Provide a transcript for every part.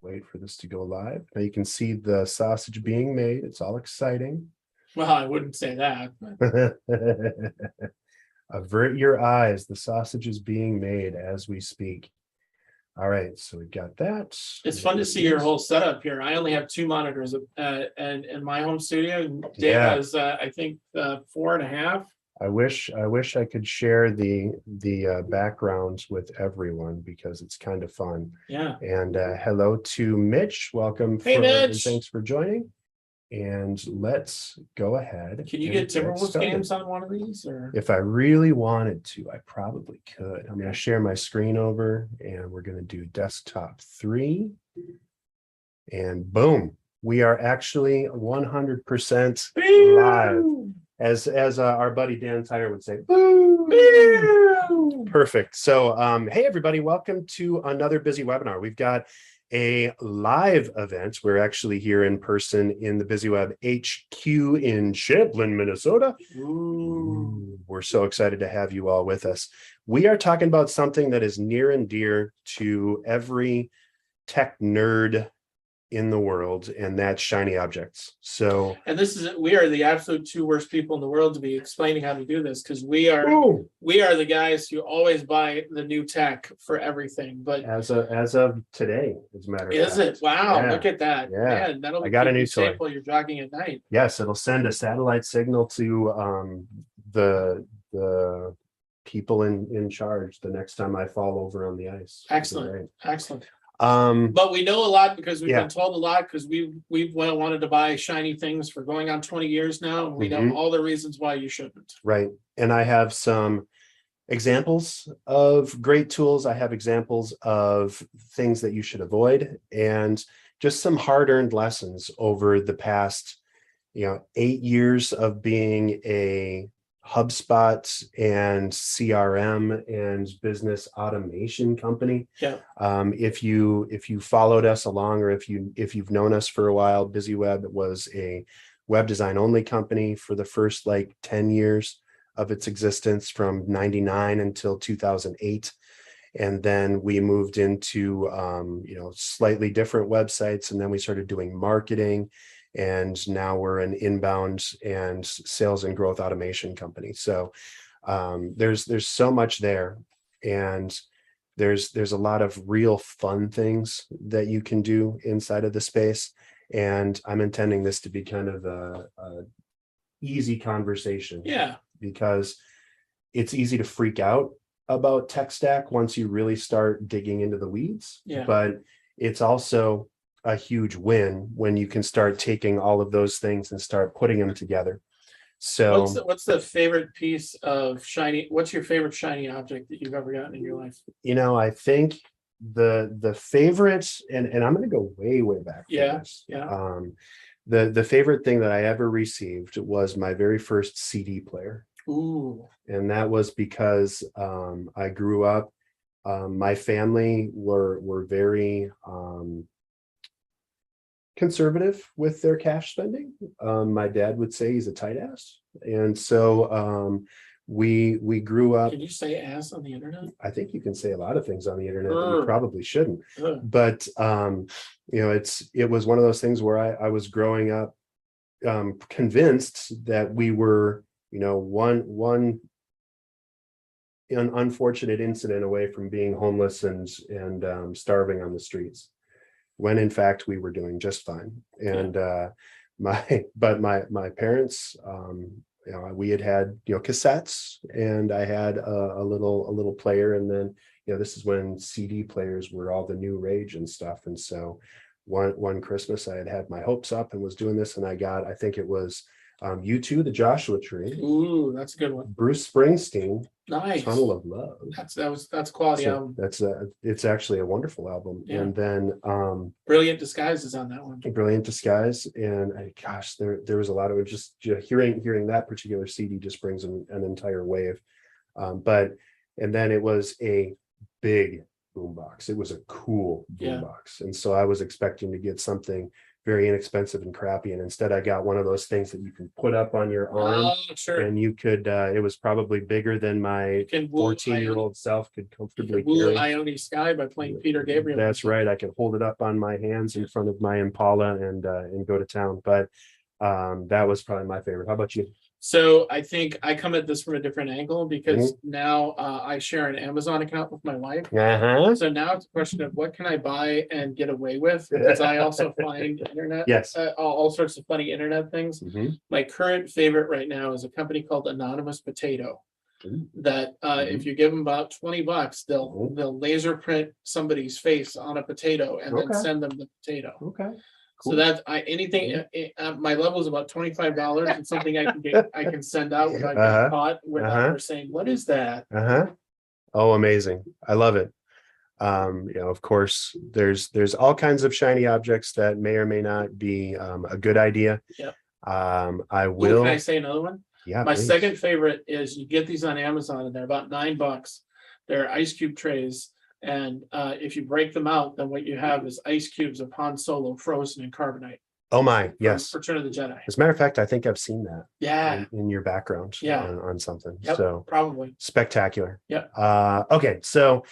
Wait for this to go live. Now you can see the sausage being made. It's all exciting. Well, I wouldn't say that. But Avert your eyes. The sausage is being made as we speak. All right, so we've got that. it's fun to see your whole setup here. I only have 2 monitors and in my home studio. And Dave has I think 4.5. I wish I could share the backgrounds with everyone because it's kind of fun. Yeah. And hello to Mitch. Welcome. Hey, Mitch. And thanks for joining. And let's go ahead. Can you get Timberwolves games on one of these? Or if I really wanted to, I probably could. I'm going to share my screen over and we're going to do desktop 3. And boom, we are actually 100% live. As our buddy Dan Tyler would say, boo! Boo! Perfect. So hey everybody, welcome to another busy webinar. We've got a live event. We're actually here in person in the BusyWeb HQ in Champlin, Minnesota. Ooh, we're so excited to have you all with us. We are talking about something that is near and dear to every tech nerd in the world, and that's shiny objects. So, and we are the absolute 2 worst people in the world to be explaining how to do this, because we are the guys who always buy the new tech for everything. But as of today, as a matter of fact. Is it? Wow, yeah. Look at that. Yeah, man, that'll be I got a new toy while you're jogging at night. Yes, it'll send a satellite signal to the people in charge the next time I fall over on the ice. Excellent. Excellent. But But we know a lot because we've been told a lot, because we've wanted to buy shiny things for going on 20 years now, and we know all the reasons why you shouldn't. Right. And I have some examples of great tools. I have examples of things that you should avoid, and just some hard-earned lessons over the past 8 years of being a HubSpot and CRM and business automation company. Yeah. If you followed us along, or if you've known us for a while, BusyWeb was a web design only company for the first 10 years of its existence, from 99 until 2008. And then we moved into slightly different websites, and then we started doing marketing. And now we're an inbound and sales and growth automation company. So there's so much there, and there's a lot of real fun things that you can do inside of the space. And I'm intending this to be kind of a easy conversation. Yeah. Because it's easy to freak out about tech stack once you really start digging into the weeds. Yeah. But it's also a huge win when you can start taking all of those things and start putting them together. So what's the favorite piece of shiny? What's your favorite shiny object that you've ever gotten in your life? I think the favorite, and I'm going to go way back. Yeah. The favorite thing that I ever received was my very first CD player. Ooh. And that was because I grew up, my family were very conservative with their cash spending. My dad would say he's a tight ass. And so we grew up. Can you say ass on the internet? I think you can say a lot of things on the internet that you probably shouldn't. But it was one of those things where I was growing up convinced that we were one an unfortunate incident away from being homeless and starving on the streets, when in fact we were doing just fine. And my parents, we had cassettes, and I had a little player, and then this is when CD players were all the new rage and stuff. And so one Christmas I had my hopes up and was doing this, and I think it was U2, The Joshua Tree. Ooh, that's a good one. Bruce Springsteen, nice. Tunnel of Love. That's quality album. It's actually a wonderful album. Yeah. And then Brilliant Disguise is on that one. Brilliant Disguise. And there was a lot of it. Just hearing that particular CD just brings an entire wave. And then it was a big boombox. It was a cool boombox. And so I was expecting to get something very inexpensive and crappy. And instead I got one of those things that you can put up on your arm, Oh, sure. and you could, it was probably bigger than my Can woo 14-year-old self could You comfortably can woo carry. Ione Sky by playing Peter Gabriel. That's right. I could hold it up on my hands in front of my Impala and go to town. But that was probably my favorite. How about you? So I think I come at this from a different angle because now I share an Amazon account with my wife. Uh-huh. So now it's a question of what can I buy and get away with, because I also find internet, Yes. all sorts of funny internet things. Mhm. My current favorite right now is a company called Anonymous Potato. Ooh. That if you give them about $20, they'll laser print somebody's face on a potato and then Okay. send them the potato. Okay. So Cool. that anything my level is about $25 and something I can send out without getting caught without her saying, what is that? Oh, amazing. I love it. Of course, there's all kinds of shiny objects that may or may not be a good idea. Yep. I will. Can I say another one? Yeah. My please. second favorite is you get these on Amazon and they're about $9. They're ice cube trays. And if you break them out, then what you have is ice cubes of Han Solo frozen in carbonite. Oh my, yes. Return of the Jedi. As a matter of fact, I think I've seen that. Yeah. In your background. Yeah. On something. Yep, so probably. Spectacular. Yeah. Okay, so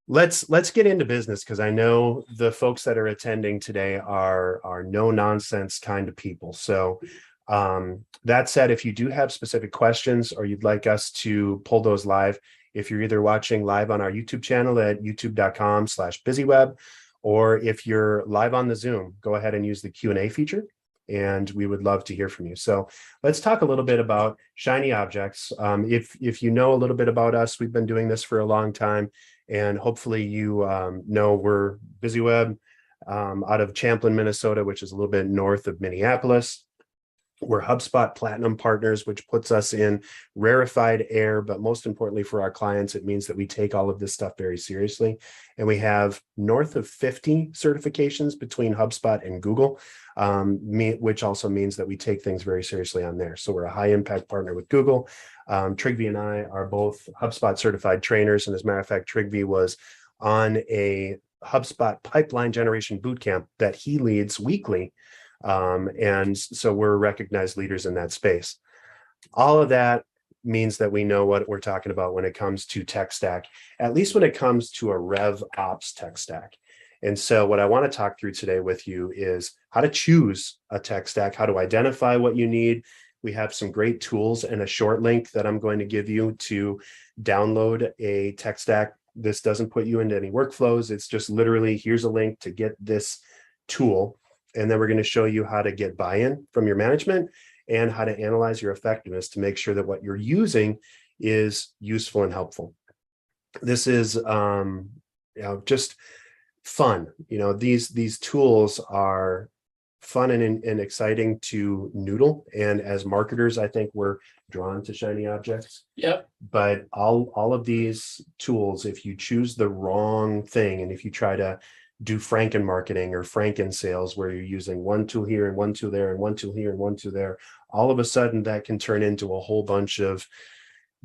let's get into business, because I know the folks that are attending today are no nonsense kind of people. So that said, if you do have specific questions or you'd like us to pull those live, if you're either watching live on our YouTube channel at youtube.com/busyweb, or if you're live on the Zoom, go ahead and use the Q&A feature, and we would love to hear from you. So let's talk a little bit about shiny objects. If you know a little bit about us, we've been doing this for a long time, and hopefully you know we're BusyWeb out of Champlin, Minnesota, which is a little bit north of Minneapolis. We're HubSpot Platinum partners, which puts us in rarefied air. But most importantly for our clients, it means that we take all of this stuff very seriously. And we have north of 50 certifications between HubSpot and Google, which also means that we take things very seriously on there. So we're a high impact partner with Google. Trygve and I are both HubSpot certified trainers. And as a matter of fact, Trygve was on a HubSpot pipeline generation bootcamp that he leads weekly. And so we're recognized leaders in that space. All of that means that we know what we're talking about when it comes to tech stack, at least when it comes to a RevOps tech stack. And so what I want to talk through today with you is how to choose a tech stack, how to identify what you need. We have some great tools and a short link that I'm going to give you to download a tech stack. This doesn't put you into any workflows. It's just literally, here's a link to get this tool. And then we're going to show you how to get buy-in from your management and how to analyze your effectiveness to make sure that what you're using is useful and helpful. This is just fun. These tools are fun and exciting to noodle. And as marketers, I think we're drawn to shiny objects. Yep. But all of these tools, if you choose the wrong thing, and if you try to do Franken marketing or Franken sales, where you're using one tool here and one tool there and one tool here and one tool there, all of a sudden that can turn into a whole bunch of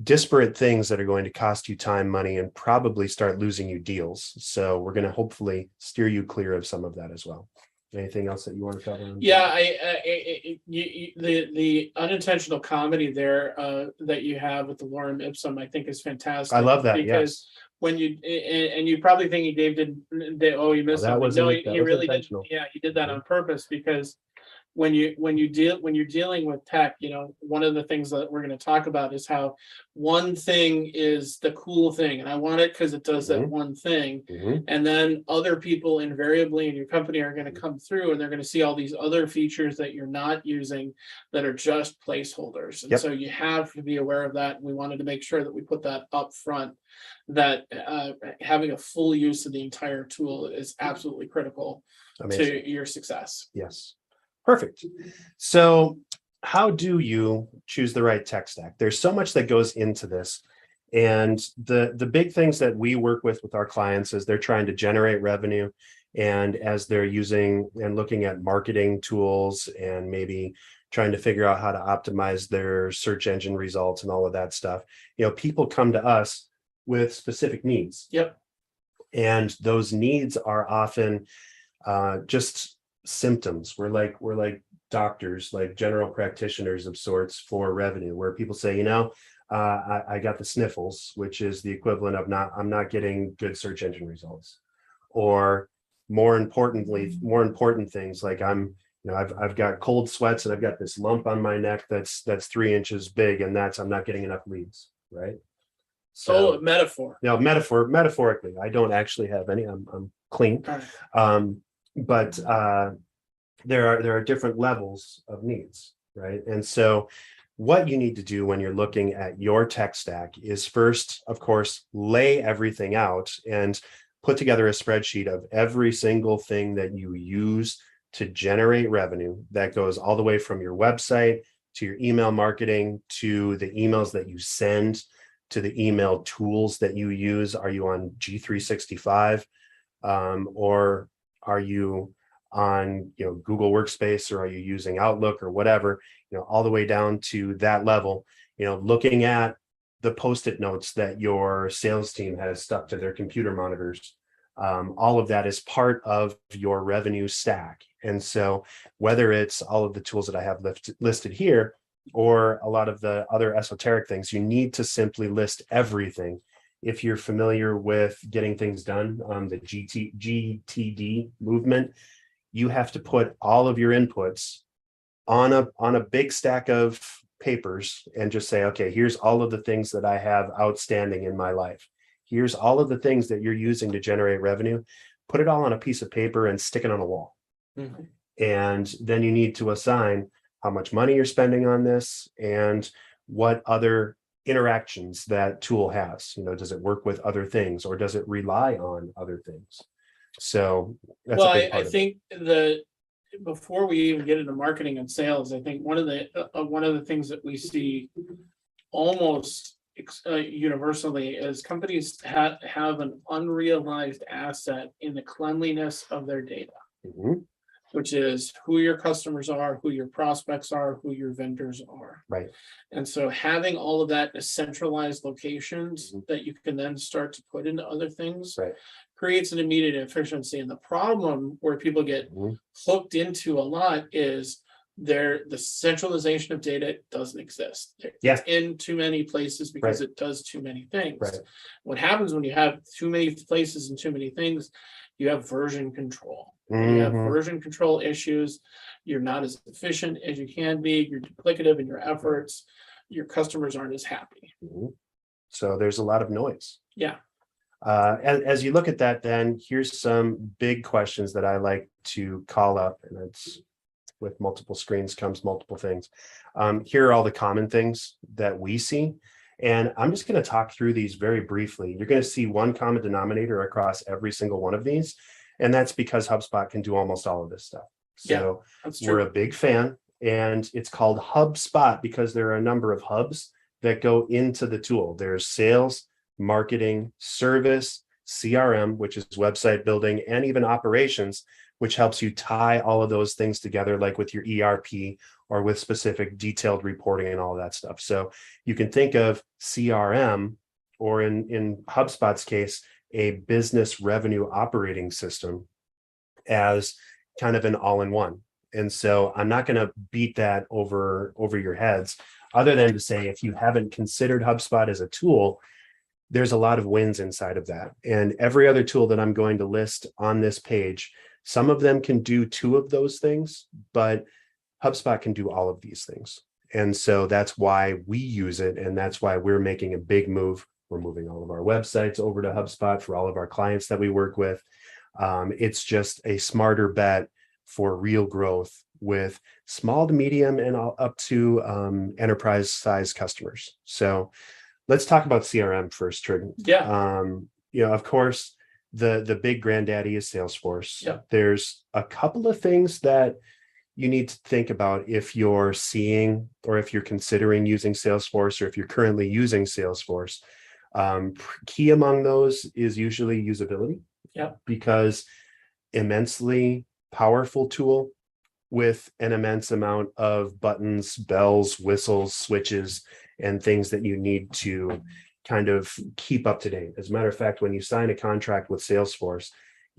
disparate things that are going to cost you time, money, and probably start losing you deals. So we're going to hopefully steer you clear of some of that as well. Anything else that you want to cover? Yeah, the unintentional comedy there that you have with the lorem ipsum, I think is fantastic. I love that, because when you and you probably think Dave didn't, he missed something. No, he really did. Yeah, he did that on purpose, because when you're dealing with tech, one of the things that we're going to talk about is how one thing is the cool thing, and I want it because it does that one thing. And then other people invariably in your company are going to come through and they're going to see all these other features that you're not using that are just placeholders. And so you have to be aware of that. We wanted to make sure that we put that up front, that having a full use of the entire tool is absolutely critical to your success. Yes. Perfect. So how do you choose the right tech stack? There's so much that goes into this. And the big things that we work with our clients as they're trying to generate revenue, and as they're using and looking at marketing tools and maybe trying to figure out how to optimize their search engine results and all of that stuff, people come to us with specific needs. Yep. And those needs are often just symptoms. We're like doctors, like general practitioners of sorts for revenue, where people say, I got the sniffles, which is the equivalent of I'm not getting good search engine results. Or more important things like I've got cold sweats and I've got this lump on my neck that's 3 inches big, and I'm not getting enough leads, right? So metaphor. Metaphorically, I don't actually have any. I'm clean. Right. But there are different levels of needs, right? And so what you need to do when you're looking at your tech stack is first, of course, lay everything out and put together a spreadsheet of every single thing that you use to generate revenue that goes all the way from your website to your email marketing, to the emails that you send, to the email tools that you use. Are you on G365? Or are you on Google Workspace, or are you using Outlook or whatever, all the way down to that level, looking at the post-it notes that your sales team has stuck to their computer monitors. All of that is part of your revenue stack. And so whether it's all of the tools that I have listed here, or a lot of the other esoteric things, you need to simply list everything. If you're familiar with getting things done, the GTD movement, you have to put all of your inputs on a big stack of papers and just say, okay, here's all of the things that I have outstanding in my life. Here's all of the things that you're using to generate revenue. Put it all on a piece of paper and stick it on a wall. Mm-hmm. And then you need to assign how much money you're spending on this and what other interactions that tool has. Does it work with other things, or does it rely on other things? So that's I think before we even get into marketing and sales, I think one of the things that we see almost universally is companies have an unrealized asset in the cleanliness of their data. Mm-hmm. Which is who your customers are, who your prospects are, who your vendors are. Right. And so having all of that in centralized locations that you can then start to put into other things creates an immediate efficiency. And the problem where people get hooked into a lot is the centralization of data doesn't exist. It's in too many places because it does too many things. Right. What happens when you have too many places and too many things, you have version control. When you have version control issues, you're not as efficient as you can be, you're duplicative in your efforts, your customers aren't as happy. So there's a lot of noise. Yeah. As you look at that, then here's some big questions that I like to call up, and it's with multiple screens comes multiple things. Here are all the common things that we see. And I'm just going to talk through these very briefly. You're going to see one common denominator across every single one of these. And that's because HubSpot can do almost all of this stuff. So we're a big fan, and it's called HubSpot because there are a number of hubs that go into the tool. There's sales, marketing, service, CRM, which is website building, and even operations, which helps you tie all of those things together, like with your ERP or with specific detailed reporting and all of that stuff. So you can think of CRM, or in HubSpot's case, a business revenue operating system, as kind of an all-in-one. And so I'm not going to beat that over your heads, other than to say, if you haven't considered HubSpot as a tool, there's a lot of wins inside of that. And every other tool that I'm going to list on this page, some of them can do 2 of those things, but HubSpot can do all of these things. And so that's why we use it. And that's why we're making a big move. We're moving all of our websites over to HubSpot for all of our clients that we work with. It's just a smarter bet for real growth with small to medium and up to enterprise size customers. So let's talk about CRM first, Trygve. Yeah. Of course, the big granddaddy is Salesforce. Yeah. There's a couple of things that you need to think about if you're seeing, or if you're considering using Salesforce, or if you're currently using Salesforce. Key among those is usually usability. Yeah. Because immensely powerful tool with an immense amount of buttons, bells, whistles, switches, and things that you need to kind of keep up to date. As a matter of fact, when you sign a contract with Salesforce,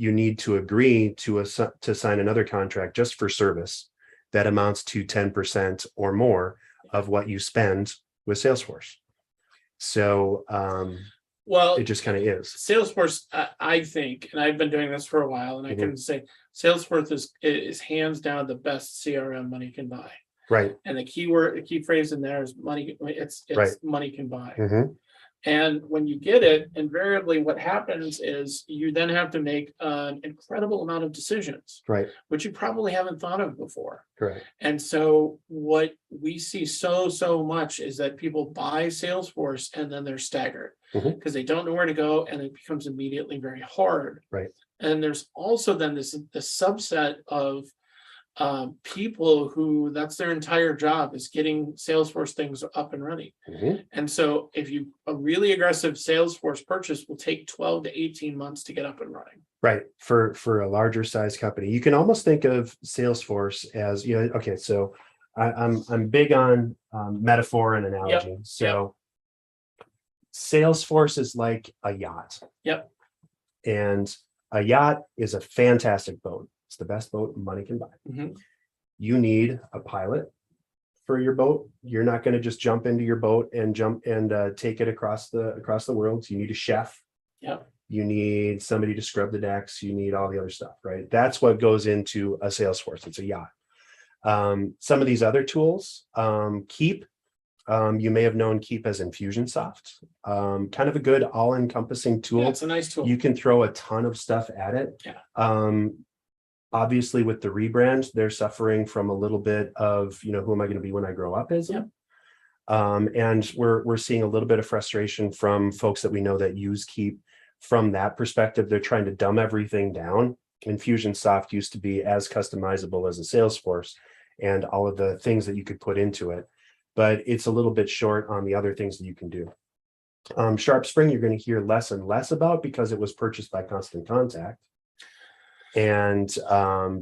you need to agree to sign another contract just for service that amounts to 10% or more of what you spend with Salesforce. So well, it just kind of is. Salesforce, I think, and I've been doing this for a while, and I can say Salesforce is hands down the best CRM money can buy. Right. And the key phrase in there is money. It's right. Money can buy. And when you get it, invariably what happens is you then have to make an incredible amount of decisions, right, which you probably haven't thought of before. Correct. And so what we see so much is that people buy Salesforce and then they're staggered because they don't know where to go, and it becomes immediately very hard. Right. And there's also then this subset of people who that's their entire job is getting Salesforce things up and running. And so if a really aggressive Salesforce purchase will take 12 to 18 months to get up and running. Right. For a larger size company, you can almost think of Salesforce as, okay, so I'm big on metaphor and analogy. So Salesforce is like a yacht. And a yacht is a fantastic boat. It's the best boat money can buy. You need a pilot for your boat. You're not going to just jump into your boat and take it across the world. So you need a chef. You need somebody to scrub the decks. You need all the other stuff, right? That's what goes into a Salesforce. It's a yacht. Some of these other tools, Keep, you may have known Keep as Infusionsoft, kind of a good all-encompassing tool. It's a nice tool. You can throw a ton of stuff at it. Obviously, with the rebrand, they're suffering from a little bit of, who am I going to be when I grow up? And we're seeing a little bit of frustration from folks that we know that use Keep. From that perspective, they're trying to dumb everything down. Infusionsoft used to be as customizable as a Salesforce and all of the things that you could put into it, but it's a little bit short on the other things that you can do. SharpSpring, you're going to hear less and less about because it was purchased by Constant Contact. And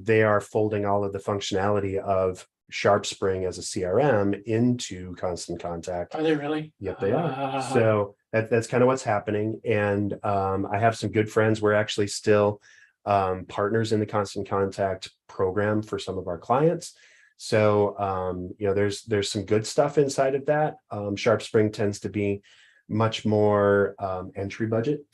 they are folding all of the functionality of SharpSpring as a CRM into Constant Contact. Are they really? Yep, they are. So that's kind of what's happening. And I have some good friends. We're actually still partners in the Constant Contact program for some of our clients. So there's some good stuff inside of that. SharpSpring tends to be much more entry budget.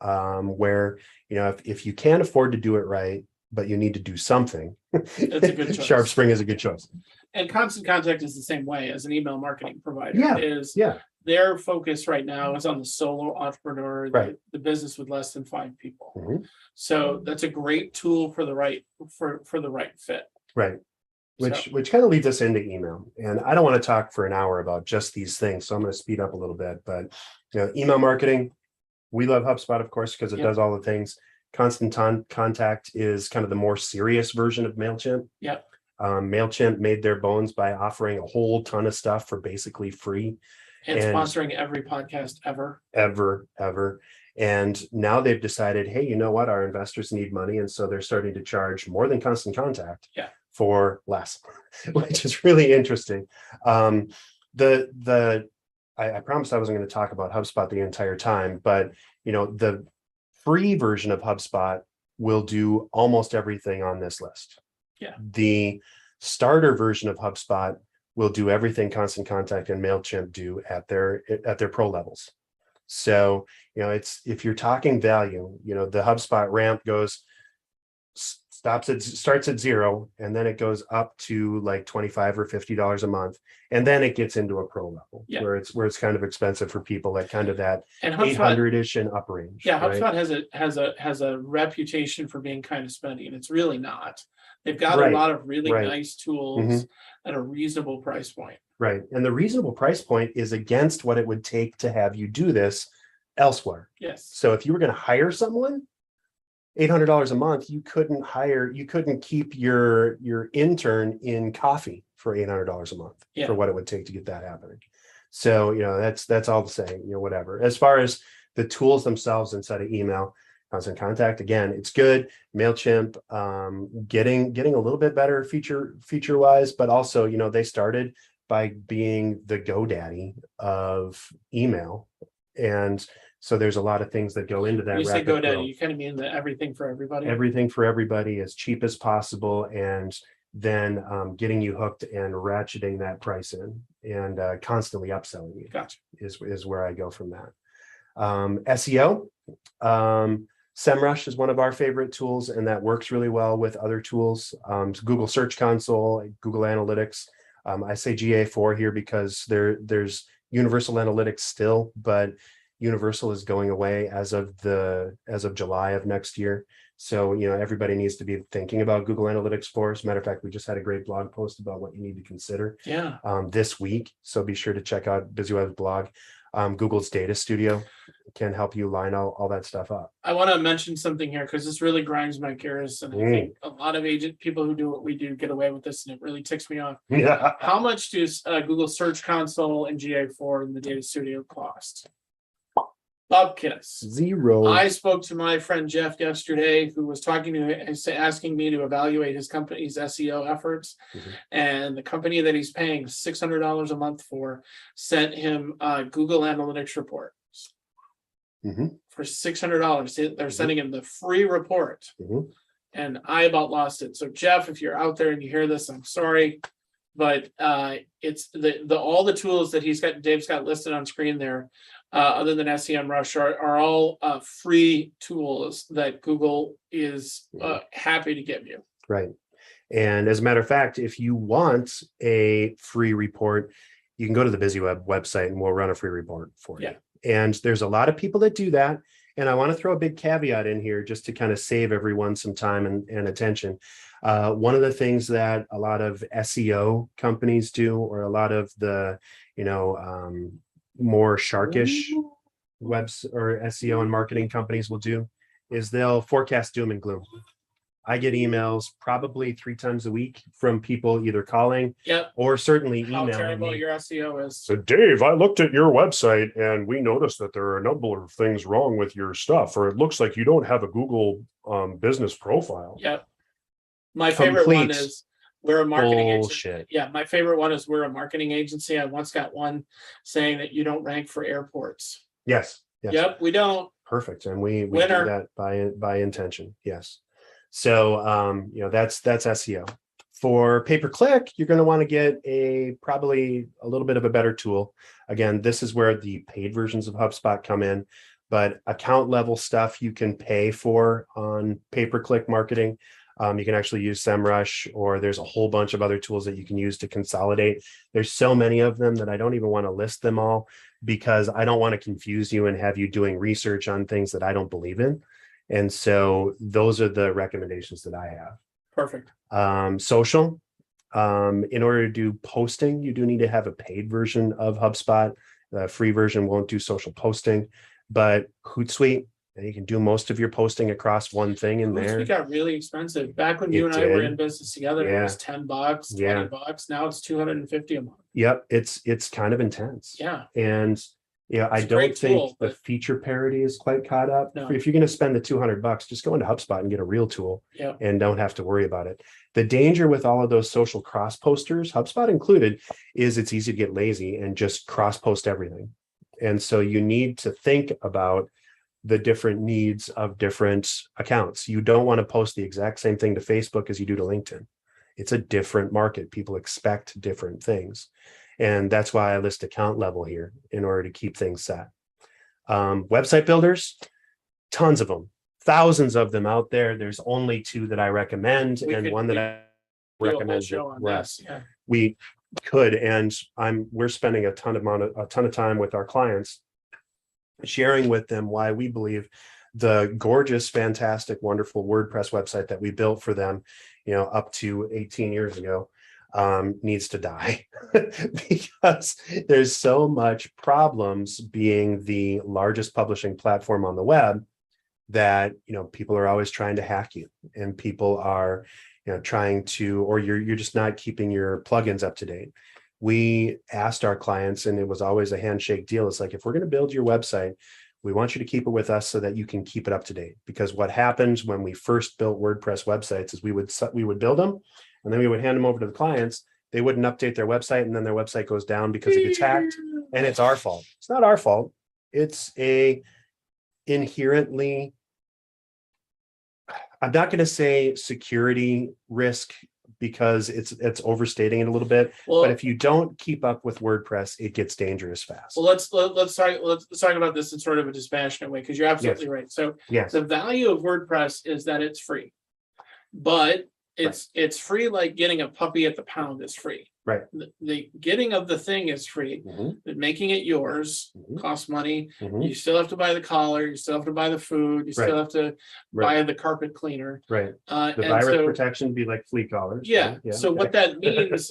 Where if you can't afford to do it right, but you need to do something, that's a good choice. SharpSpring is a good choice. And Constant Contact is the same way as an email marketing provider. Their focus right now is on the solo entrepreneur, the business with less than 5 people. So that's a great tool for the right fit. Right. Which kind of leads us into email. And I don't want to talk for an hour about just these things, so I'm going to speed up a little bit. But email marketing, we love HubSpot, of course, because it does all the things. Constant Contact is kind of the more serious version of MailChimp. MailChimp made their bones by offering a whole ton of stuff for basically free. And sponsoring every podcast ever. And now they've decided, hey, you know what? Our investors need money. And so they're starting to charge more than Constant Contact for less, which is really interesting. I promised I wasn't going to talk about HubSpot the entire time, but the free version of HubSpot will do almost everything on this list. The starter version of HubSpot will do everything Constant Contact and MailChimp do at their pro levels. So, if you're talking value, the HubSpot ramp starts at 0, and then it goes up to like $25 or $50 a month, and then it gets into a pro level where it's kind of expensive for people at kind of that 800-ish and up range. HubSpot has a reputation for being kind of spendy, and it's really not. They've got a lot of really nice tools at a reasonable price point. Right. And the reasonable price point is against what it would take to have you do this elsewhere. So if you were going to hire someone, $800 a month, you couldn't keep your intern in coffee for $800 a month for what it would take to get that happening. So, that's all to say, whatever. As far as the tools themselves inside of email, Constant Contact, again, it's good. MailChimp, getting a little bit better feature wise, but also, they started by being the GoDaddy of email. And So there's a lot of things that go into that. When you say rapid GoDaddy, growth. you kind of mean the everything for everybody. Everything for everybody, as cheap as possible, and then getting you hooked and ratcheting that price in, and constantly upselling you. Gotcha. Is where I go from that. SEO. SEMrush is one of our favorite tools, and that works really well with other tools. Google Search Console, Google Analytics. I say GA4 here because there's Universal Analytics still, but Universal is going away as of July of next year. So, everybody needs to be thinking about Google Analytics 4. As a matter of fact, we just had a great blog post about what you need to consider this week. So be sure to check out BusyWeb's blog. Google's Data Studio can help you line all that stuff up. I want to mention something here because this really grinds my gears, and I think a lot of people who do what we do get away with this, and it really ticks me off. Yeah. How much does Google Search Console and GA4 and the Data Studio cost? Bupkis. Zero. I spoke to my friend Jeff yesterday, who was talking to me and asking me to evaluate his company's SEO efforts. And the company that he's paying $600 a month for sent him a Google Analytics report. For $600. They're sending him the free report. And I about lost it. So Jeff, if you're out there and you hear this, I'm sorry. But it's all the tools that Dave's got listed on screen there, other than SEMrush, are all free tools that Google is happy to give you. Right. And as a matter of fact, if you want a free report, you can go to the BusyWeb website and we'll run a free report for you. And there's a lot of people that do that. And I want to throw a big caveat in here just to kind of save everyone some time and attention. One of the things that a lot of SEO companies do, or a lot of the, more sharkish webs or SEO and marketing companies will do, is they'll forecast doom and gloom. I get emails probably 3 times a week from people either calling or certainly emailing. How terrible your SEO is. So Dave, I looked at your website and we noticed that there are a number of things wrong with your stuff, or it looks like you don't have a Google business profile. My favorite one is we're a marketing bullshit. agency. Yeah, my favorite one is we're a marketing agency. I once got one saying that you don't rank for airports. Yes. Yep, we don't. Perfect. And we do that by intention. Yes. So that's SEO. For pay-per-click, you're going to want to get probably a little bit of a better tool. Again, this is where the paid versions of HubSpot come in, but account level stuff you can pay for on pay-per-click marketing. You can actually use SEMrush, or there's a whole bunch of other tools that you can use to consolidate. There's so many of them that I don't even want to list them all, because I don't want to confuse you and have you doing research on things that I don't believe in. And so those are the recommendations that I have. Perfect. Social. In order to do posting, you do need to have a paid version of HubSpot. The free version won't do social posting, but Hootsuite, you can do most of your posting across one thing in there. Hootsuite got really expensive. Back when you and I were in business together, it was $10, $20. Now it's $250 a month. Yep. It's kind of intense. Yeah. And I don't think the feature parity is quite caught up. No. If you're going to spend the $200, just go into HubSpot and get a real tool and don't have to worry about it. The danger with all of those social cross posters, HubSpot included, is it's easy to get lazy and just cross post everything. And so you need to think about the different needs of different accounts. You don't want to post the exact same thing to Facebook as you do to LinkedIn. It's a different market. People expect different things. And that's why I list account level here in order to keep things set. Website builders, tons of them, thousands of them out there. There's only 2 that I recommend, and one that I recommend. We could, and we're spending a ton of time with our clients, sharing with them why we believe the gorgeous, fantastic, wonderful WordPress website that we built for them, up to 18 years ago, needs to die because there's so much problems being the largest publishing platform on the web that people are always trying to hack you, and people are trying to, or you're just not keeping your plugins up to date. We asked our clients, and it was always a handshake deal. It's like, if we're going to build your website, we want you to keep it with us so that you can keep it up to date. Because what happens when we first built WordPress websites is we would build them, and then we would hand them over to the clients. They wouldn't update their website, and then their website goes down because it gets hacked, and it's our fault. It's not our fault. It's a inherently, I'm not going to say security risk because it's overstating it a little bit. Well, but if you don't keep up with WordPress, it gets dangerous fast. Well, let's talk about this in sort of a dispassionate way, because you're absolutely right. So Yes. the value of WordPress is that it's free, but it's free like getting a puppy at the pound is free. Right. The getting of the thing is free, but making it yours costs money. You still have to buy the collar, you still have to buy the food, you still have to buy the carpet cleaner. Right. The And virus so, protection be like flea collars. yeah. Right? So what that means,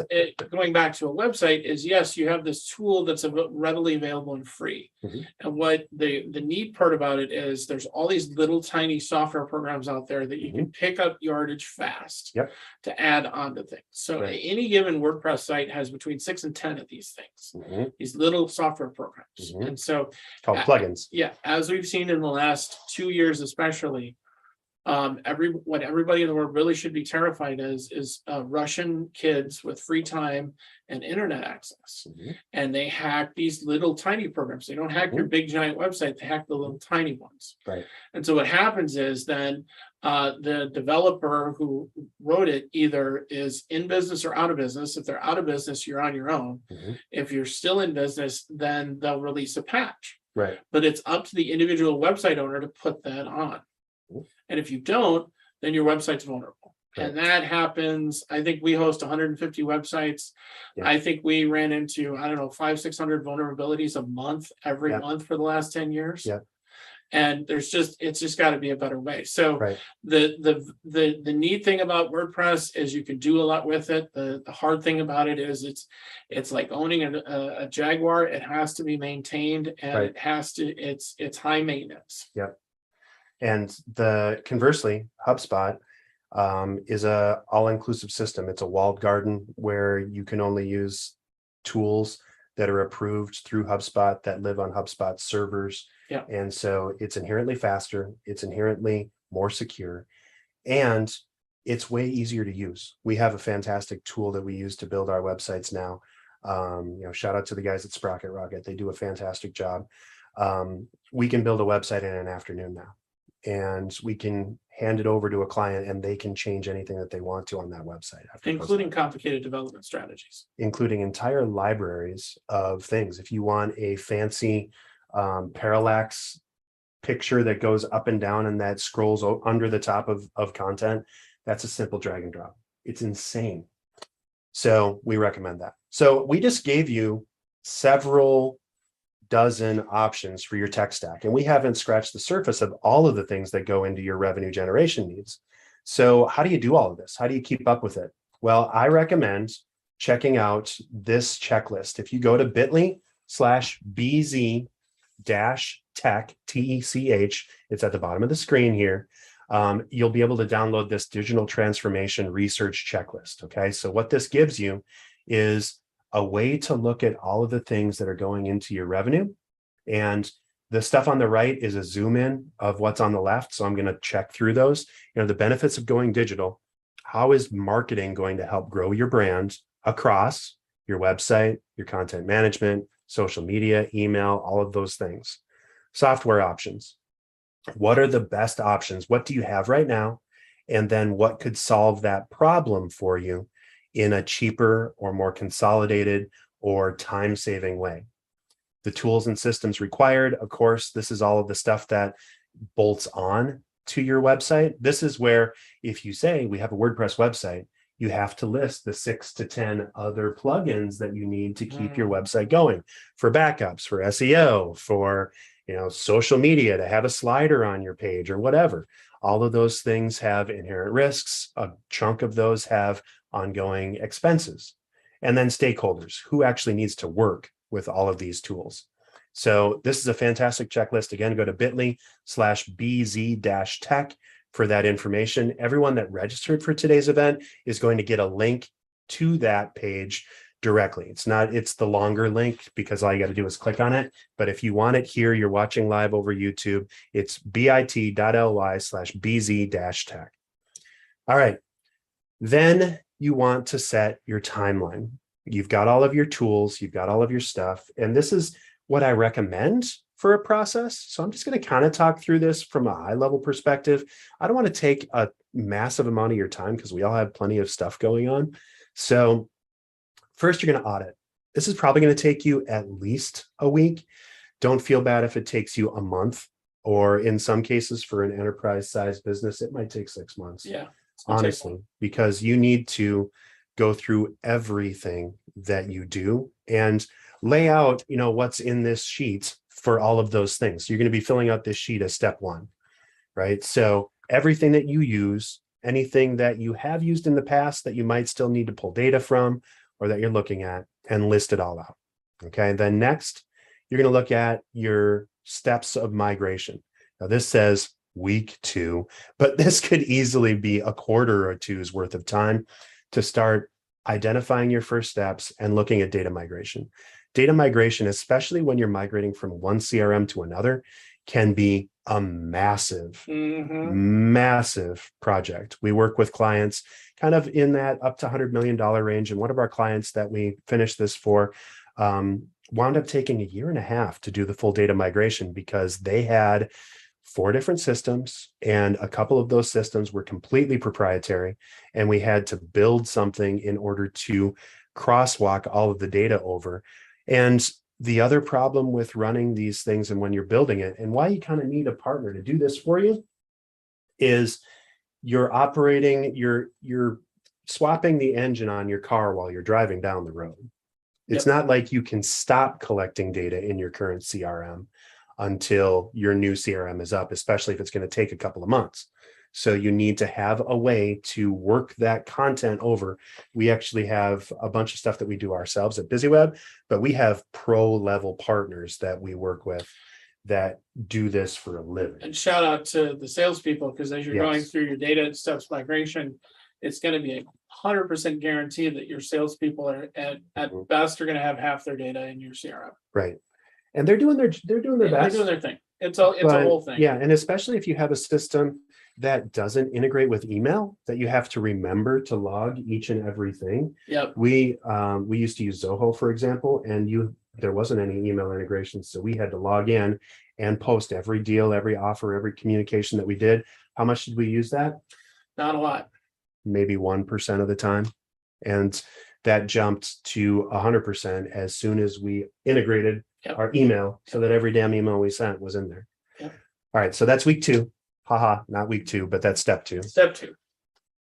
going back to a website, is yes, you have this tool that's readily available and free. And what the neat part about it is there's all these little tiny software programs out there that you can pick up yardage fast to add on to things. So any given WordPress site has between 6 and 10 of these things, these little software programs. And so called plugins. Yeah, as we've seen in the last 2 years, especially, what everybody in the world really should be terrified is Russian kids with free time and internet access, and they hack these little tiny programs. They don't hack your big giant website; they hack the little tiny ones. Right. And so what happens is then the developer who wrote it either is in business or out of business. If they're out of business, you're on your own. If you're still in business, then they'll release a patch. Right. But it's up to the individual website owner to put that on. And if you don't, then your website's vulnerable. Right. And that happens. I think we host 150 websites. I think we ran into, 500-600 vulnerabilities a month every month for the last 10 years. And it's just got to be a better way. So the neat thing about WordPress is you can do a lot with it. The hard thing about it is it's like owning a Jaguar. It has to be maintained, and it has to, it's high maintenance. And conversely, HubSpot is a all-inclusive system. It's a walled garden where you can only use tools that are approved through HubSpot that live on HubSpot servers. And so it's inherently faster, it's inherently more secure, and it's way easier to use. We have a fantastic tool that we use to build our websites now. Shout out to the guys at Sprocket Rocket. They do a fantastic job. We can build a website in an afternoon now, and we can hand it over to a client and they can change anything that they want to on that website. Including complicated development strategies. Including entire libraries of things. If you want a fancy parallax picture that goes up and down and that scrolls under the top of content, that's a simple drag and drop. It's insane. So we recommend that. So we just gave you several dozen options for your tech stack, and we haven't scratched the surface of all of the things that go into your revenue generation needs. So how do you do all of this? How do you keep up with it? Well, I recommend checking out this checklist. If you go to bit.ly/bz-tech, TECH, it's at the bottom of the screen here. You'll be able to download this digital transformation research checklist. Okay, so what this gives you is a way to look at all of the things that are going into your revenue. And the stuff on the right is a zoom in of what's on the left. So I'm going to check through those. The benefits of going digital. How is marketing going to help grow your brand across your website, your content management, social media, email, all of those things? Software options. What are the best options? What do you have right now? And then what could solve that problem for you in a cheaper or more consolidated or time-saving way? The tools and systems required. Of course, this is all of the stuff that bolts on to your website. This is where, if you say we have a WordPress website, you have to list the 6 to 10 other plugins that you need to keep your website going, for backups, for SEO, for social media, to have a slider on your page or whatever. All of those things have inherent risks. A chunk of those have ongoing expenses. And then stakeholders, who actually needs to work with all of these tools. So this is a fantastic checklist. Again, go to bit.ly/bz-tech for that information. Everyone that registered for today's event is going to get a link to that page directly. It's the longer link because all you got to do is click on it. But if you want it here, you're watching live over YouTube, it's bit.ly/bz-tech. All right. Then you want to set your timeline. You've got all of your tools, you've got all of your stuff. And this is what I recommend for a process. So I'm just going to kind of talk through this from a high level perspective. I don't want to take a massive amount of your time because we all have plenty of stuff going on. So first, you're going to audit. This is probably going to take you at least a week. Don't feel bad if it takes you a month, or in some cases for an enterprise size business, it might take 6 months. Yeah. Honestly, because you need to go through everything that you do and lay out, what's in this sheet for all of those things. You're going to be filling out this sheet as step one, right? So everything that you use, anything that you have used in the past that you might still need to pull data from or that you're looking at, and list it all out. Okay. Then next, you're going to look at your steps of migration. Now this says week 2, but this could easily be a quarter or two's worth of time to start identifying your first steps and looking at data migration. Data migration, especially when you're migrating from one CRM to another, can be a massive, massive project. We work with clients kind of in that up to $100 million range. And one of our clients that we finished this for wound up taking 1.5 years to do the full data migration because they had 4 different systems, and a couple of those systems were completely proprietary. And we had to build something in order to crosswalk all of the data over. And the other problem with running these things and when you're building it, and why you kind of need a partner to do this for you, is you're swapping the engine on your car while you're driving down the road. It's not like you can stop collecting data in your current CRM until your new CRM is up, especially if it's going to take a couple of months. So you need to have a way to work that content over. We actually have a bunch of stuff that we do ourselves at BusyWeb, but we have pro level partners that we work with that do this for a living. And shout out to the salespeople, because as you're going through your data steps migration, it's going to be 100% guaranteed that your salespeople are at best are going to have half their data in your CRM. Right. And they're doing their best. They're doing their thing. It's a whole thing. Yeah. And especially if you have a system that doesn't integrate with email, that you have to remember to log each and everything. Yep. We used to use Zoho, for example, and there wasn't any email integration. So we had to log in and post every deal, every offer, every communication that we did. How much did we use that? Not a lot. Maybe 1% of the time. And that jumped to 100% as soon as we integrated our email so that every damn email we sent was in there. Yep. All right. So that's week 2. Haha, not week 2, but that's step 2. Step 2.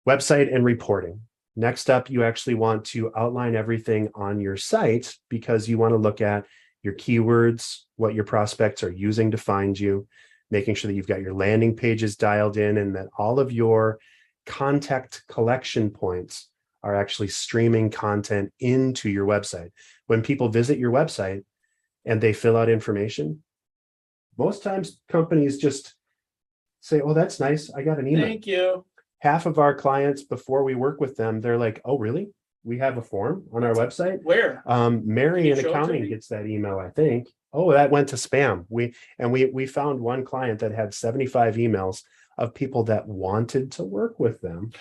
Website and reporting. Next up, you actually want to outline everything on your site because you want to look at your keywords, what your prospects are using to find you, making sure that you've got your landing pages dialed in and that all of your contact collection points are actually streaming content into your website. When people visit your website and they fill out information, most times companies just say, oh, that's nice. I got an email. Thank you. Half of our clients, before we work with them, they're like, oh, really? We have a form on our website? Where? Mary in accounting gets that email, I think. Oh, that went to spam. We found one client that had 75 emails of people that wanted to work with them.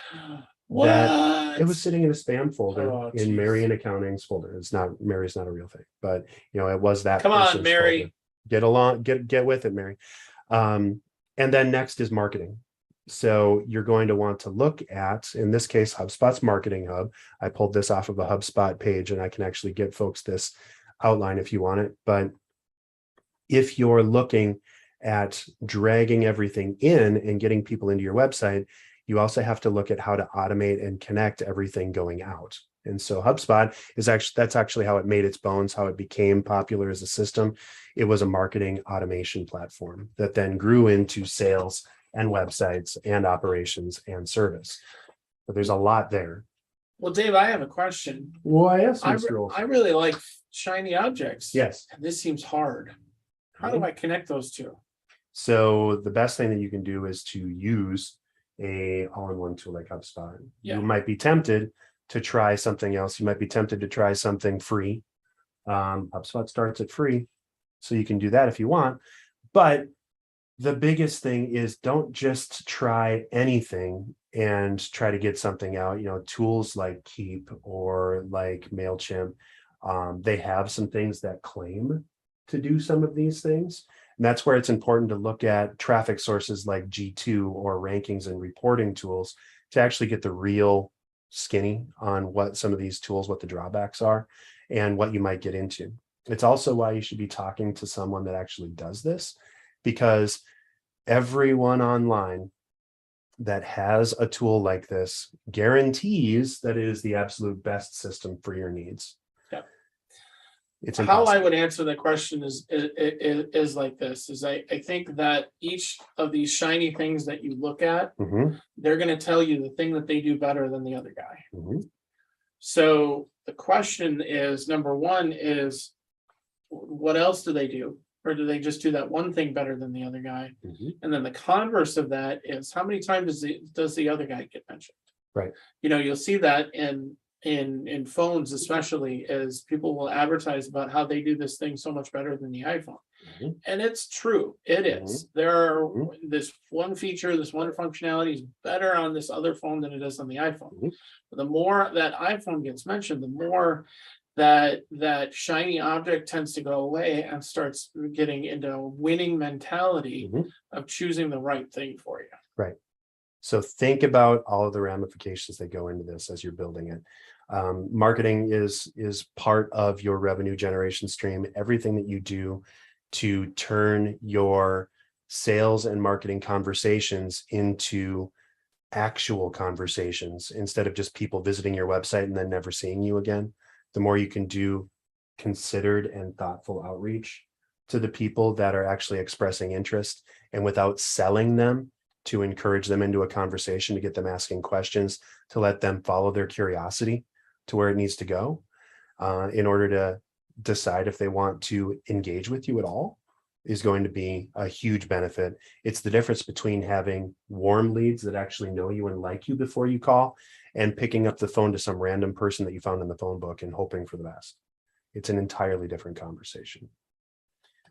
What? That it was sitting in a spam folder in geez. Mary in accounting's folder. Mary's not a real thing, but it was that. Come on, Mary. Folder. Get along, get with it, Mary. And then next is marketing. So you're going to want to look at, in this case, HubSpot's Marketing Hub. I pulled this off of a HubSpot page and I can actually give folks this outline if you want it. But if you're looking at dragging everything in and getting people into your website, you also have to look at how to automate and connect everything going out. And so HubSpot that's actually how it made its bones, how it became popular as a system. It was a marketing automation platform that then grew into sales and websites and operations and service. But there's a lot there. Well, Dave, I have a question. Well, yes, I really like shiny objects. Yes. And this seems hard. How do I connect those two? So the best thing that you can do is to use a all-in-one tool like HubSpot. Yeah. You might be tempted to try something else. You might be tempted to try something free. HubSpot starts at free, so you can do that if you want. But the biggest thing is don't just try anything and try to get something out. Tools like Keep or like MailChimp, they have some things that claim to do some of these things. And that's where it's important to look at traffic sources like G2 or rankings and reporting tools to actually get the real skinny on what some of these tools, what the drawbacks are, and what you might get into. It's also why you should be talking to someone that actually does this, because everyone online that has a tool like this guarantees that it is the absolute best system for your needs. Yep. It's how impossible. I would answer the question is like this, is I think that each of these shiny things that you look at, they're going to tell you the thing that they do better than the other guy. So the question is, number one is, what else do they do? Or do they just do that one thing better than the other guy? And then the converse of that is, how many times does the other guy get mentioned? Right. You know, you'll see that in phones, especially, as people will advertise about how they do this thing so much better than the iPhone. And it's true. It is. There are this one feature, this one functionality is better on this other phone than it is on the iPhone. But the more that iPhone gets mentioned, the more that shiny object tends to go away and starts getting into a winning mentality of choosing the right thing for you. Right. So think about all of the ramifications that go into this as you're building it. Marketing is part of your revenue generation stream. Everything that you do to turn your sales and marketing conversations into actual conversations instead of just people visiting your website and then never seeing you again. The more you can do considered and thoughtful outreach to the people that are actually expressing interest, and without selling them, to encourage them into a conversation, to get them asking questions, to let them follow their curiosity to where it needs to go, in order to decide if they want to engage with you at all, is going to be a huge benefit. It's the difference between having warm leads that actually know you and like you before you call, and picking up the phone to some random person that you found in the phone book and hoping for the best. It's an entirely different conversation.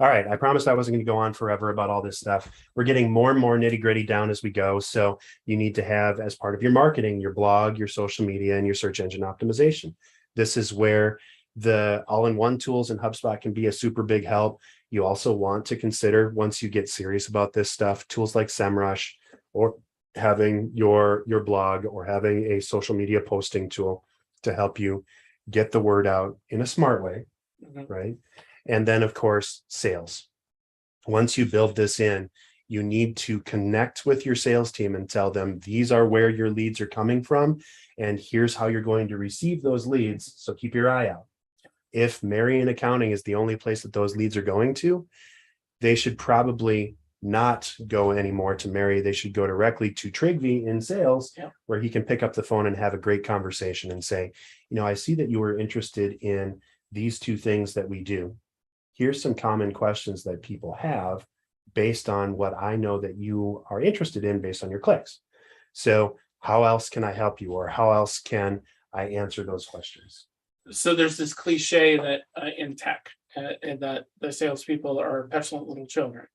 All right, I promised I wasn't going to go on forever about all this stuff. We're getting more and more nitty-gritty down as we go. So you need to have, as part of your marketing, your blog, your social media, and your search engine optimization. This is where the all-in-one tools in HubSpot can be a super big help. You also want to consider, once you get serious about this stuff, tools like SEMrush, or having your blog, or having a social media posting tool to help you get the word out in a smart way, right? And then, of course, sales. Once you build this in, you need to connect with your sales team and tell them, these are where your leads are coming from, and here's how you're going to receive those leads. So keep your eye out. If Marion Accounting is the only place that those leads are going to, they should probably not go anymore to Mary. They should go directly to Trygve in sales, where he can pick up the phone and have a great conversation and say, you know, I see that you were interested in these two things that we do. Here's some common questions that people have based on what I know that you are interested in based on your clicks. So how else can I help you? Or how else can I answer those questions? So there's this cliche that in tech, and that the salespeople are petulant little children.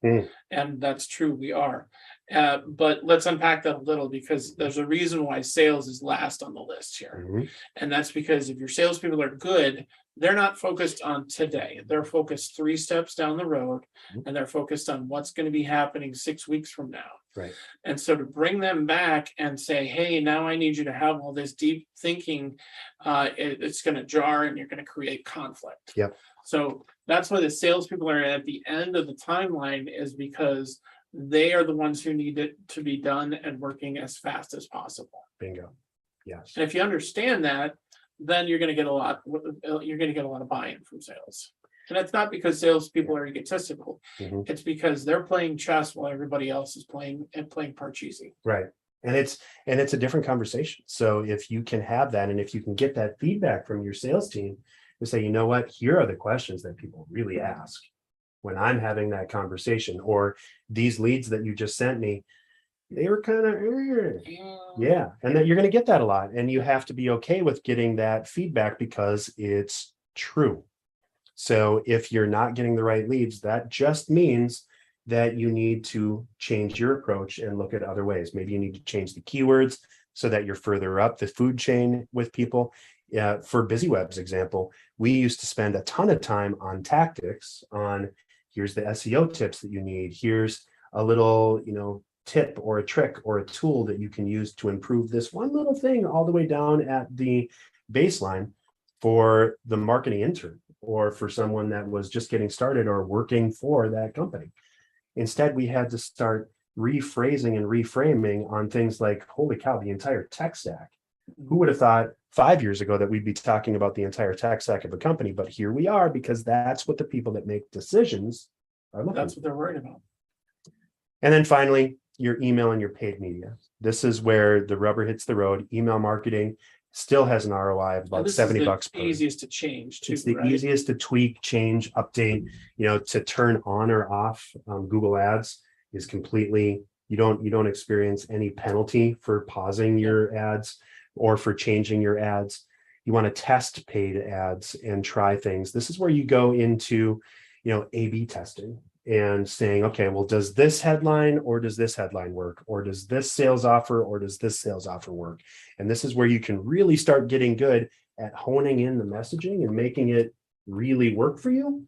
And that's true, we are. But let's unpack that a little, because there's a reason why sales is last on the list here. And that's because if your salespeople are good, they're not focused on today. They're focused 3 steps down the road, and they're focused on what's going to be happening 6 weeks from now. Right. And so to bring them back and say, hey, now I need you to have all this deep thinking, it's going to jar and you're going to create conflict. Yep. So that's why the salespeople are at the end of the timeline, is because they are the ones who need it to be done and working as fast as possible. Bingo. Yes. And if you understand that, then you're going to get a lot. You're going to get a lot of buy-in from sales. And it's not because salespeople are egotistical. It's because they're playing chess while everybody else is playing Parcheesi. Right. And it's a different conversation. So if you can have that, and if you can get that feedback from your sales team to say, you know what, here are the questions that people really ask when I'm having that conversation, or these leads that you just sent me, they were kind of, yeah. And that you're going to get that a lot. And you have to be okay with getting that feedback because it's true. So if you're not getting the right leads, that just means that you need to change your approach and look at other ways. Maybe you need to change the keywords so that you're further up the food chain with people. For BusyWeb's example, we used to spend a ton of time on tactics, on here's the SEO tips that you need. Here's a little, tip or a trick or a tool that you can use to improve this one little thing, all the way down at the baseline for the marketing intern or for someone that was just getting started or working for that company. Instead, we had to start rephrasing and reframing on things like, holy cow, the entire tech stack. Who would have thought 5 years ago that we'd be talking about the entire tech stack of a company? But here we are, because that's what the people that make decisions are looking That's what they're worried about. And then finally, your email and your paid media. This is where the rubber hits the road. Email marketing still has an ROI of about $70 per. Easiest to change too, it's the right? easiest to tweak, change, update, to turn on or off. Google Ads is completely, you don't experience any penalty for pausing your ads or for changing your ads. You want to test paid ads and try things. This is where you go into, A/B testing and saying, okay, well, does this headline or does this headline work? Or does this sales offer or does this sales offer work? And this is where you can really start getting good at honing in the messaging and making it really work for you.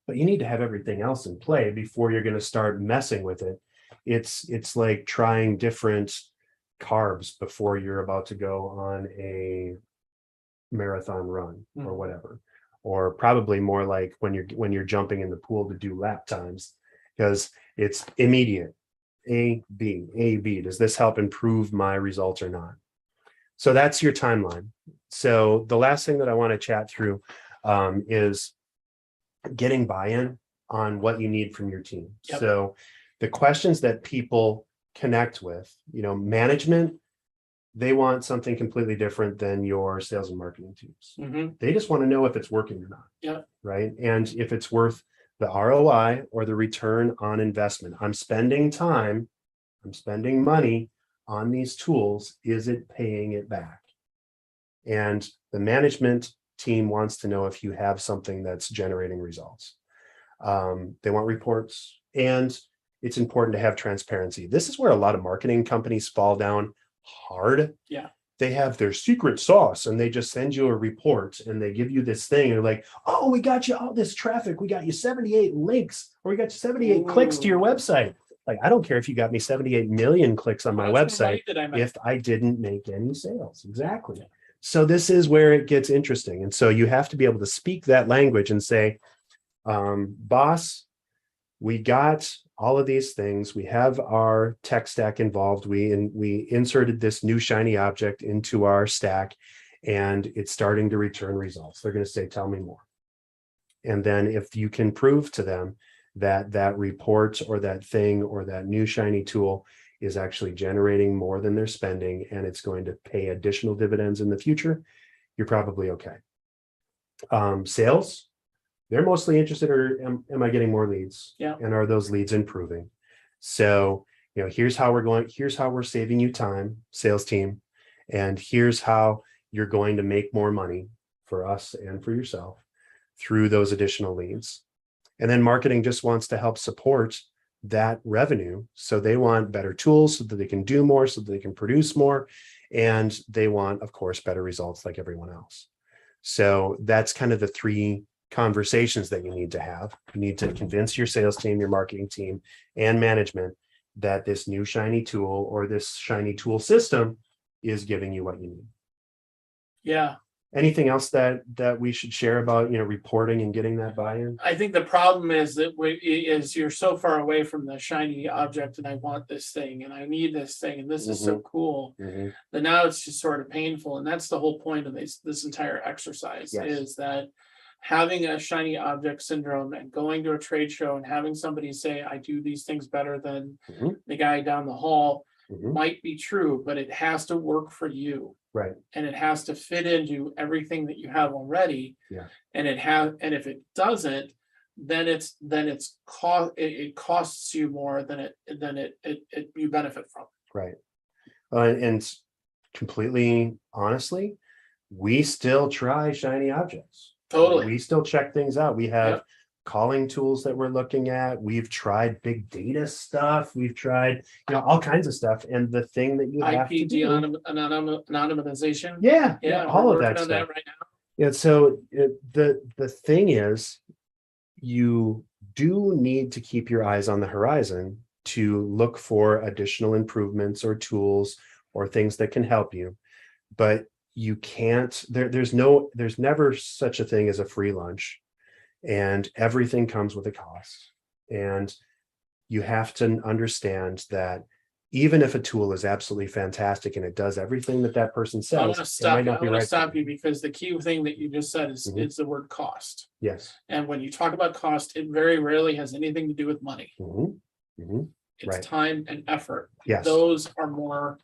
But you need to have everything else in play before you're going to start messing with it. It's like trying different carbs before you're about to go on a marathon run or whatever. Or probably more like when you're jumping in the pool to do lap times, because it's immediate. A, B. Does this help improve my results or not? So that's your timeline. So the last thing that I want to chat through is getting buy-in on what you need from your team. Yep. So the questions that people connect with, management, they want something completely different than your sales and marketing teams. Mm-hmm. They just want to know if it's working or not. Yeah. Right. And if it's worth the ROI or the return on investment. I'm spending time, I'm spending money on these tools. Is it paying it back? And the management team wants to know if you have something that's generating results. They want reports, and it's important to have transparency. This is where a lot of marketing companies fall down hard. Yeah. They have their secret sauce and they just send you a report and they give you this thing. And they're like, oh, we got you all this traffic. We got you 78 links, or we got you 78 clicks to your website. Like, I don't care if you got me 78 million clicks on my website if I didn't make any sales. Exactly. Yeah. So this is where it gets interesting. And so you have to be able to speak that language and say, boss, we got all of these things. We have our tech stack involved. We inserted this new shiny object into our stack, and it's starting to return results. They're going to say, tell me more. And then if you can prove to them that that report or that thing or that new shiny tool is actually generating more than they're spending, and it's going to pay additional dividends in the future, you're probably okay. Sales, they're mostly interested in, am I getting more leads? Yeah. And are those leads improving? So, here's how we're saving you time, sales team. And here's how you're going to make more money for us and for yourself through those additional leads. And then marketing just wants to help support that revenue. So they want better tools so that they can do more, so that they can produce more. And they want, of course, better results like everyone else. So that's kind of the three conversations that you need to have. You need to convince your sales team, your marketing team, and management that this new shiny tool or this shiny tool system is giving you what you need. Yeah. Anything else that we should share about, reporting and getting that buy-in? I think the problem is that you're so far away from the shiny object, and I want this thing, and I need this thing, and this is so cool. That now it's just sort of painful, and that's the whole point of this entire exercise. Yes. Is that having a shiny object syndrome and going to a trade show and having somebody say, I do these things better than the guy down the hall might be true, but it has to work for you. Right. And it has to fit into everything that you have already. Yeah. And if it doesn't, then it costs you more than you benefit from. Right. And completely honestly, we still try shiny objects. Totally. We still check things out. We have calling tools that we're looking at. We've tried big data stuff. We've tried, all kinds of stuff. And the thing that you have to IPD do, anonymization. yeah, all we're of that working on stuff. right now. Yeah, so the thing is, you do need to keep your eyes on the horizon to look for additional improvements or tools or things that can help you. But you can't, there's never such a thing as a free lunch, and everything comes with a cost. And you have to understand that even if a tool is absolutely fantastic and it does everything that that person I says, want to it stop might you. not I be want to right. stop you because the key thing that you just said is Mhm. is the word cost. Yes. And when you talk about cost, it very rarely has anything to do with money. Mhm. Mhm. It's Right. time and effort. Yes. Those are more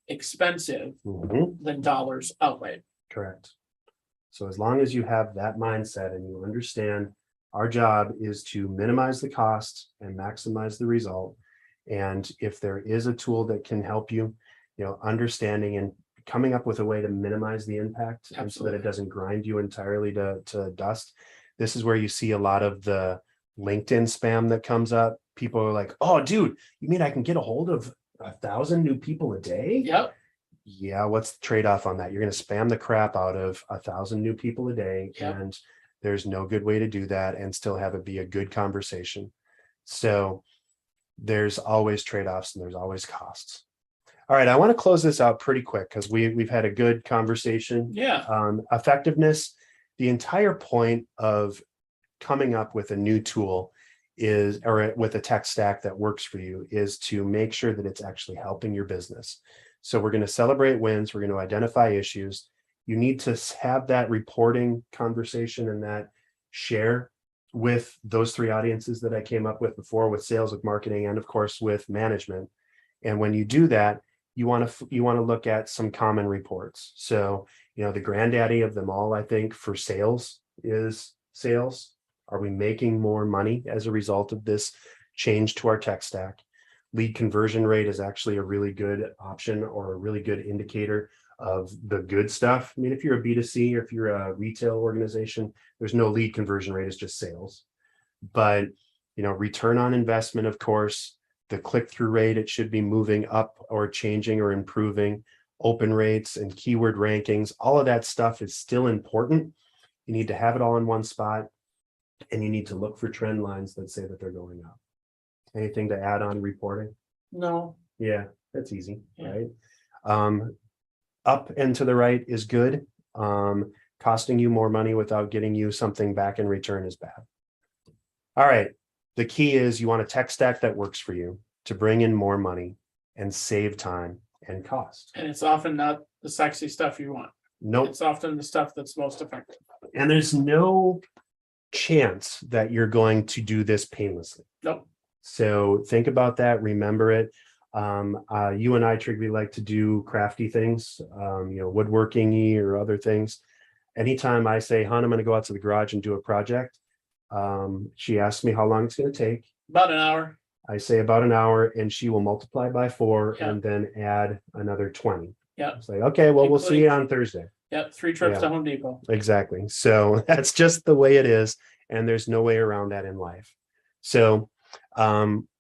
expensive Mhm. than dollars outlaid. Correct. So as long as you have that mindset and you understand our job is to minimize the cost and maximize the result. And if there is a tool that can help you, understanding and coming up with a way to minimize the impact and so that it doesn't grind you entirely to dust. This is where you see a lot of the LinkedIn spam that comes up. People are like, oh, dude, you mean I can get a hold of 1,000 new people a day? Yep. Yeah, what's the trade-off on that? You're going to spam the crap out of 1,000 new people a day, Yep. and there's no good way to do that and still have it be a good conversation. So there's always trade-offs and there's always costs. All right, I want to close this out pretty quick because we've had a good conversation. Yeah. Effectiveness, the entire point of coming up with a new tool is, or with a tech stack that works for you, is to make sure that it's actually helping your business. So we're going to celebrate wins. We're going to identify issues. You need to have that reporting conversation and that share with those three audiences that I came up with before, with sales, with marketing, and of course with management. And when you do that, you want to look at some common reports. So, the granddaddy of them all, I think, for sales is sales. Are we making more money as a result of this change to our tech stack? Lead conversion rate is actually a really good option or a really good indicator of the good stuff. I mean, if you're a B2C or if you're a retail organization, there's no lead conversion rate, it's just sales. But, return on investment, of course, the click-through rate, it should be moving up or changing or improving. Open rates and keyword rankings, all of that stuff is still important. You need to have it all in one spot, and you need to look for trend lines that say that they're going up. Anything to add on reporting? No. Yeah, that's easy, Yeah. right? Up and to the right is good. Costing you more money without getting you something back in return is bad. All right. The key is you want a tech stack that works for you to bring in more money and save time and cost. And it's often not the sexy stuff you want. Nope. It's often the stuff that's most effective. And there's no chance that you're going to do this painlessly. Nope. So think about that. Remember it. You and I, Trygve, like to do crafty things, woodworking-y or other things. Anytime I say, hon, I'm going to go out to the garage and do a project, she asks me how long it's going to take. About an hour. I say about an hour, and she will multiply by 4 Yeah. and then add another 20. Yeah. It's like, okay, well, we'll see you on Thursday. Yep. 3 trips Yeah. to Home Depot. Exactly. So that's just the way it is. And there's no way around that in life. So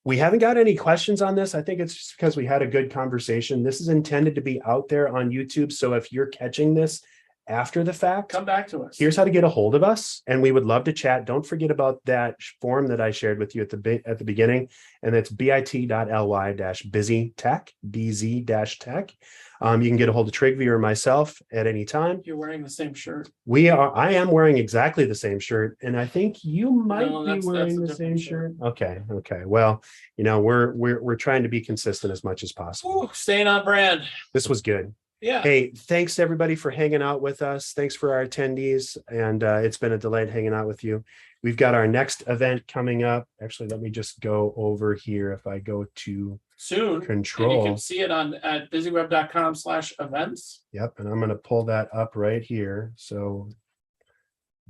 we haven't got any questions on this. I think it's just because we had a good conversation. This is intended to be out there on YouTube. So if you're catching this after the fact, come back to us. Here's how to get a hold of us. And we would love to chat. Don't forget about that form that I shared with you at the beginning. And it's bit.ly-busy tech, BZ-tech. You can get a hold of Trygve or myself at any time. You're wearing the same shirt. I am wearing exactly the same shirt. And I think you might be wearing that's the same shirt. Okay. Well, we're trying to be consistent as much as possible. Ooh, staying on brand. This was good. Yeah. Hey, thanks everybody for hanging out with us. Thanks for our attendees. And it's been a delight hanging out with you. We've got our next event coming up. Actually, let me just go over here. If I go to soon control, and you can see it at busyweb.com/events. Yep. And I'm going to pull that up right here. So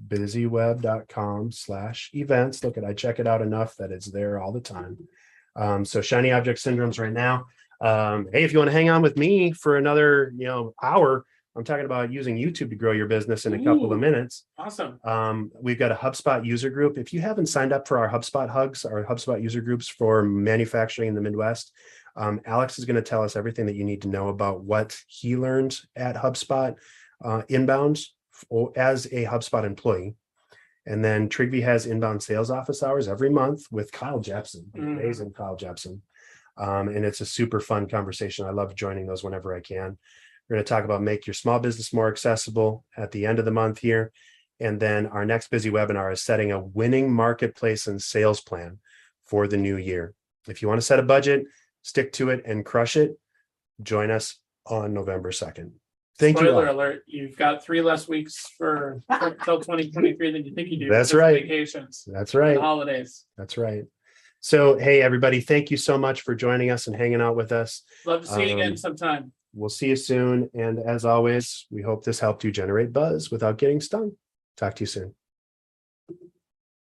busyweb.com/events. Look, I check it out enough that it's there all the time. So shiny object syndromes right now. Hey, if you want to hang on with me for another, hour, I'm talking about using YouTube to grow your business in a couple of minutes. Awesome. We've got a HubSpot user group. If you haven't signed up for our HubSpot hugs, our HubSpot user groups for manufacturing in the Midwest, Alex is going to tell us everything that you need to know about what he learned at HubSpot inbound as a HubSpot employee. And then Trygve has inbound sales office hours every month with Kyle Jepson, amazing Kyle Jepson. And it's a super fun conversation. I love joining those whenever I can. We're going to talk about make your small business more accessible at the end of the month here. And then our next busy webinar is setting a winning marketplace and sales plan for the new year. If you want to set a budget, stick to it and crush it, join us on November 2nd. Thank you. Spoiler alert, you've got 3 less weeks until 2023 than you think you do. That's right. Vacations. That's right. The holidays. That's right. So, hey, everybody, thank you so much for joining us and hanging out with us. Love to see you again sometime. We'll see you soon. And as always, we hope this helped you generate buzz without getting stung. Talk to you soon.